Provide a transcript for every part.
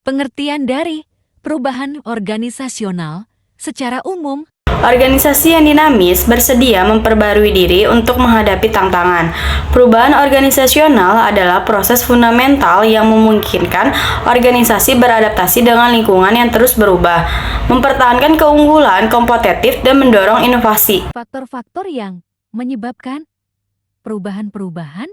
Pengertian dari perubahan organisasional secara umum. Organisasi yang dinamis bersedia memperbarui diri untuk menghadapi tantangan. Perubahan organisasional adalah proses fundamental yang memungkinkan organisasi beradaptasi dengan lingkungan yang terus berubah, mempertahankan keunggulan kompetitif dan mendorong inovasi. Faktor-faktor yang menyebabkan perubahan-perubahan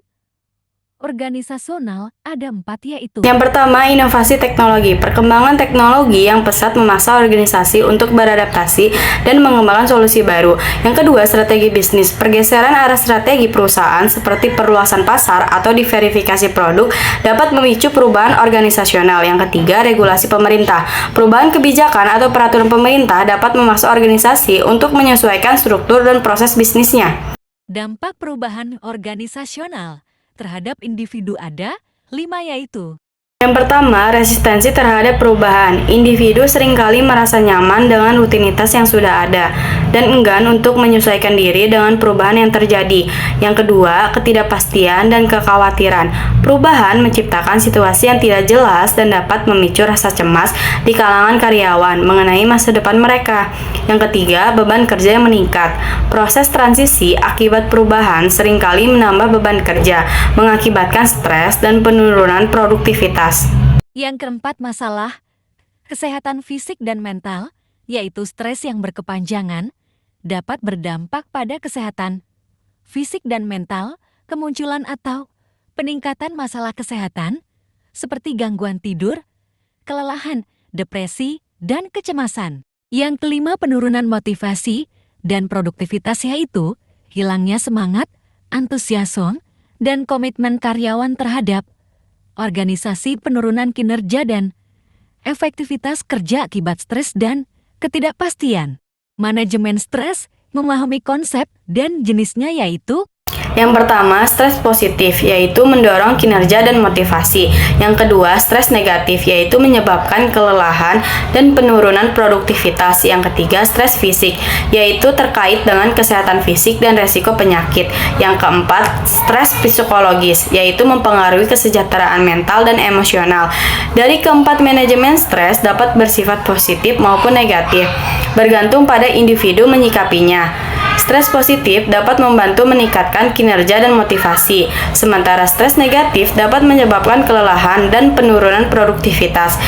organisasional ada 4, yaitu: Yang pertama, inovasi teknologi. Perkembangan teknologi yang pesat memaksa organisasi untuk beradaptasi dan mengembangkan solusi baru. Yang kedua, strategi bisnis. Pergeseran arah strategi perusahaan seperti perluasan pasar atau diverifikasi produk dapat memicu perubahan organisasional. Yang ketiga, regulasi pemerintah. Perubahan kebijakan atau peraturan pemerintah dapat memaksa organisasi untuk menyesuaikan struktur dan proses bisnisnya. Dampak perubahan organisasional terhadap individu ada 5, yaitu: Yang pertama, resistensi terhadap perubahan. Individu seringkali merasa nyaman dengan rutinitas yang sudah ada dan enggan untuk menyesuaikan diri dengan perubahan yang terjadi. Yang kedua, ketidakpastian dan kekhawatiran. Perubahan menciptakan situasi yang tidak jelas dan dapat memicu rasa cemas di kalangan karyawan mengenai masa depan mereka. Yang ketiga, beban kerja yang meningkat. Proses transisi akibat perubahan seringkali menambah beban kerja, mengakibatkan stres dan penurunan produktivitas. Yang keempat, masalah kesehatan fisik dan mental, yaitu stres yang berkepanjangan, dapat berdampak pada kesehatan fisik dan mental, kemunculan atau peningkatan masalah kesehatan, seperti gangguan tidur, kelelahan, depresi, dan kecemasan. Yang kelima, penurunan motivasi dan produktivitas, yaitu hilangnya semangat, antusiasme, dan komitmen karyawan terhadap organisasi, penurunan kinerja dan efektivitas kerja akibat stres dan ketidakpastian. Manajemen stres memahami konsep dan jenisnya, yaitu: Yang pertama, stres positif, yaitu mendorong kinerja dan motivasi. Yang kedua, stres negatif, yaitu menyebabkan kelelahan dan penurunan produktivitas. Yang ketiga, stres fisik, yaitu terkait dengan kesehatan fisik dan resiko penyakit. Yang keempat, stres psikologis, yaitu mempengaruhi kesejahteraan mental dan emosional. Dari keempat manajemen stres dapat bersifat positif maupun negatif, bergantung pada individu menyikapinya. Stres positif dapat membantu meningkatkan kinerja dan motivasi, sementara stres negatif dapat menyebabkan kelelahan dan penurunan produktivitas.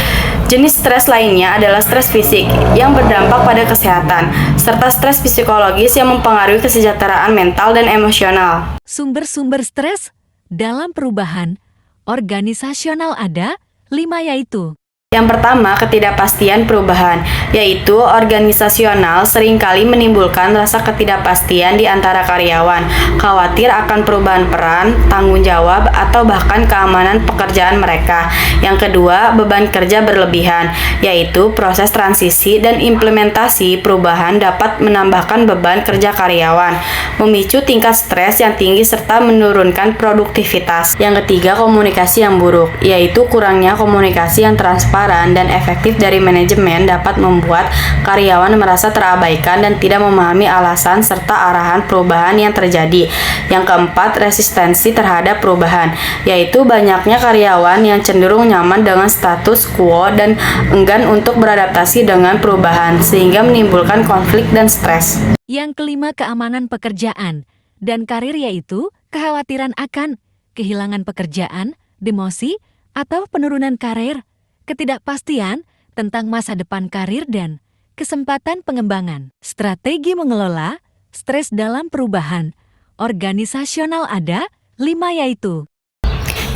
Jenis stres lainnya adalah stres fisik yang berdampak pada kesehatan, serta stres psikologis yang mempengaruhi kesejahteraan mental dan emosional. Sumber-sumber stres dalam perubahan organisasional ada 5, yaitu: Yang pertama, ketidakpastian perubahan, yaitu organisasional seringkali menimbulkan rasa ketidakpastian di antara karyawan, khawatir akan perubahan peran, tanggung jawab, atau bahkan keamanan pekerjaan mereka. Yang kedua, beban kerja berlebihan, yaitu proses transisi dan implementasi perubahan dapat menambahkan beban kerja karyawan, memicu tingkat stres yang tinggi serta menurunkan produktivitas. Yang ketiga, komunikasi yang buruk, yaitu kurangnya komunikasi yang transparan dan efektif dari manajemen dapat membuat karyawan merasa terabaikan dan tidak memahami alasan serta arahan perubahan yang terjadi. Yang keempat, resistensi terhadap perubahan, yaitu banyaknya karyawan yang cenderung nyaman dengan status quo dan enggan untuk beradaptasi dengan perubahan, sehingga menimbulkan konflik dan stres. Yang kelima, keamanan pekerjaan dan karir, yaitu kekhawatiran akan kehilangan pekerjaan, demosi, atau penurunan karir, ketidakpastian tentang masa depan karir dan kesempatan pengembangan. Strategi mengelola stres dalam perubahan organisasional ada 5, yaitu: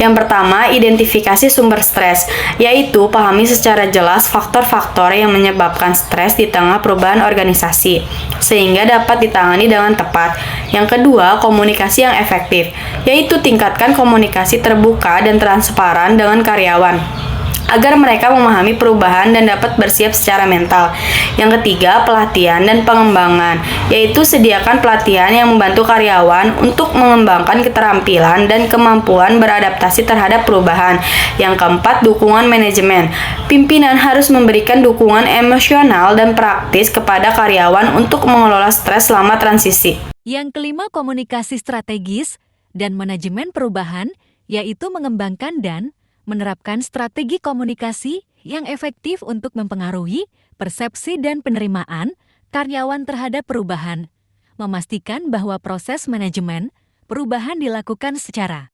Yang pertama, identifikasi sumber stres, yaitu pahami secara jelas faktor-faktor yang menyebabkan stres di tengah perubahan organisasi, sehingga dapat ditangani dengan tepat. Yang kedua, komunikasi yang efektif, yaitu tingkatkan komunikasi terbuka dan transparan dengan karyawan, agar mereka memahami perubahan dan dapat bersiap secara mental. Yang ketiga, pelatihan dan pengembangan, yaitu sediakan pelatihan yang membantu karyawan untuk mengembangkan keterampilan dan kemampuan beradaptasi terhadap perubahan. Yang keempat, dukungan manajemen. Pimpinan harus memberikan dukungan emosional dan praktis kepada karyawan untuk mengelola stres selama transisi. Yang kelima, komunikasi strategis dan manajemen perubahan, yaitu mengembangkan dan menerapkan strategi komunikasi yang efektif untuk mempengaruhi persepsi dan penerimaan karyawan terhadap perubahan, memastikan bahwa proses manajemen perubahan dilakukan secara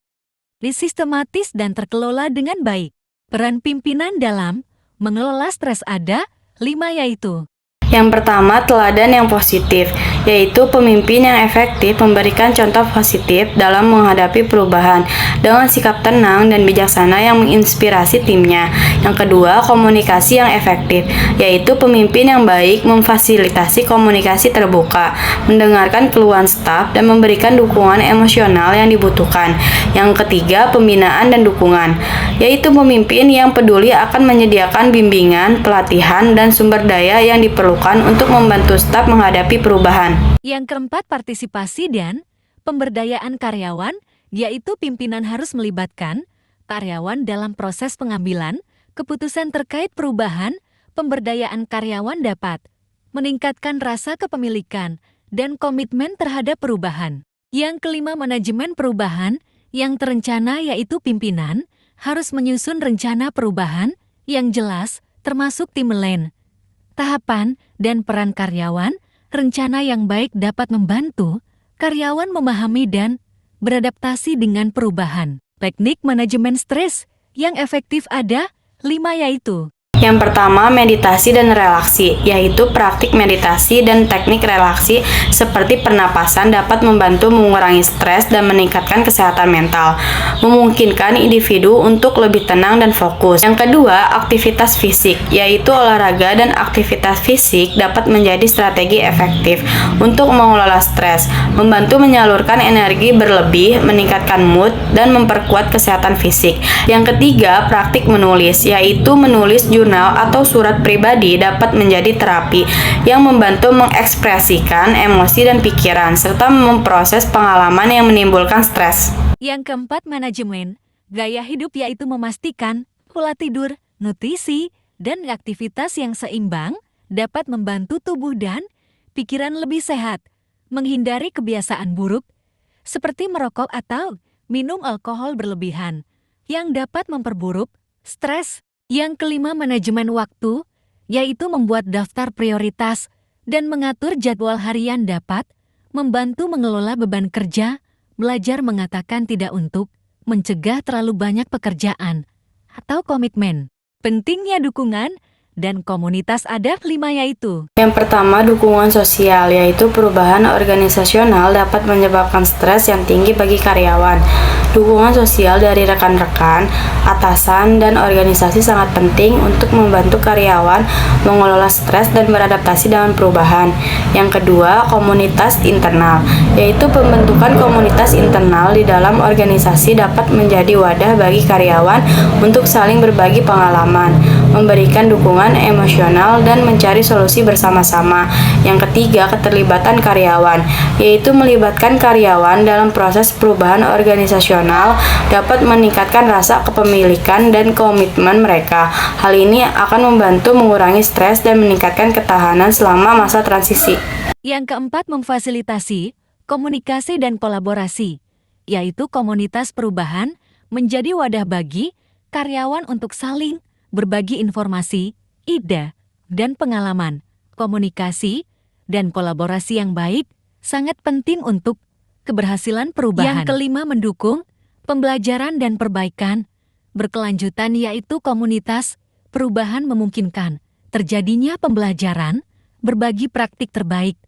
sistematis dan terkelola dengan baik. Peran pimpinan dalam mengelola stres ada 5, yaitu: Yang pertama, teladan yang positif, yaitu pemimpin yang efektif memberikan contoh positif dalam menghadapi perubahan dengan sikap tenang dan bijaksana yang menginspirasi timnya. Yang kedua, komunikasi yang efektif, yaitu pemimpin yang baik memfasilitasi komunikasi terbuka, mendengarkan keluhan staf, dan memberikan dukungan emosional yang dibutuhkan. Yang ketiga, pembinaan dan dukungan, yaitu pemimpin yang peduli akan menyediakan bimbingan, pelatihan, dan sumber daya yang diperlukan untuk membantu staf menghadapi perubahan. Yang keempat, partisipasi dan pemberdayaan karyawan, yaitu pimpinan harus melibatkan karyawan dalam proses pengambilan keputusan terkait perubahan. Pemberdayaan karyawan dapat meningkatkan rasa kepemilikan dan komitmen terhadap perubahan. Yang kelima, manajemen perubahan yang terencana, yaitu pimpinan harus menyusun rencana perubahan yang jelas, termasuk timeline, tahapan, dan peran karyawan. Rencana yang baik dapat membantu karyawan memahami dan beradaptasi dengan perubahan. Teknik manajemen stres yang efektif ada 5, yaitu: Yang pertama, meditasi dan relaksi, yaitu praktik meditasi dan teknik relaksi seperti pernapasan dapat membantu mengurangi stres dan meningkatkan kesehatan mental, memungkinkan individu untuk lebih tenang dan fokus. Yang kedua, aktivitas fisik, yaitu olahraga dan aktivitas fisik dapat menjadi strategi efektif untuk mengelola stres, membantu menyalurkan energi berlebih, meningkatkan mood, dan memperkuat kesehatan fisik. Yang ketiga, praktik menulis, yaitu menulis jurnal atau surat pribadi dapat menjadi terapi yang membantu mengekspresikan emosi dan pikiran, serta memproses pengalaman yang menimbulkan stres. Yang keempat, manajemen gaya hidup, yaitu memastikan pola tidur, nutrisi, dan aktivitas yang seimbang dapat membantu tubuh dan pikiran lebih sehat, menghindari kebiasaan buruk seperti merokok atau minum alkohol berlebihan yang dapat memperburuk stres. Yang kelima, manajemen waktu, yaitu membuat daftar prioritas dan mengatur jadwal harian dapat membantu mengelola beban kerja, belajar mengatakan tidak untuk mencegah terlalu banyak pekerjaan atau komitmen. Pentingnya dukungan dan komunitas ada 5, yaitu: Yang pertama, dukungan sosial, yaitu perubahan organisasional dapat menyebabkan stres yang tinggi bagi karyawan. Dukungan sosial dari rekan-rekan, atasan, dan organisasi sangat penting untuk membantu karyawan mengelola stres dan beradaptasi dengan perubahan. Yang kedua, komunitas internal, yaitu pembentukan komunitas internal di dalam organisasi dapat menjadi wadah bagi karyawan untuk saling berbagi pengalaman, memberikan dukungan emosional, dan mencari solusi bersama-sama. Yang ketiga, keterlibatan karyawan, yaitu melibatkan karyawan dalam proses perubahan organisasional dapat meningkatkan rasa kepemilikan dan komitmen mereka. Hal ini akan membantu mengurangi stres dan meningkatkan ketahanan selama masa transisi. Yang keempat, memfasilitasi komunikasi dan kolaborasi, yaitu komunitas perubahan menjadi wadah bagi karyawan untuk saling berbagi informasi, ide, dan pengalaman. Komunikasi dan kolaborasi yang baik sangat penting untuk keberhasilan perubahan. Yang kelima, mendukung pembelajaran dan perbaikan berkelanjutan, yaitu komunitas perubahan memungkinkan terjadinya pembelajaran, berbagi praktik terbaik,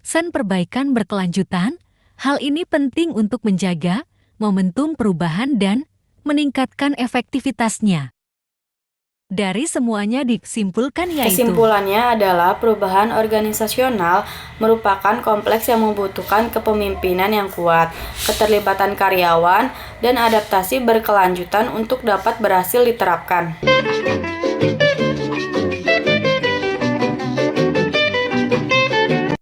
dan perbaikan berkelanjutan. Hal ini penting untuk menjaga momentum perubahan dan meningkatkan efektivitasnya. Dari semuanya disimpulkan, yaitu: Kesimpulannya adalah perubahan organisasional merupakan kompleks yang membutuhkan kepemimpinan yang kuat, keterlibatan karyawan, dan adaptasi berkelanjutan untuk dapat berhasil diterapkan.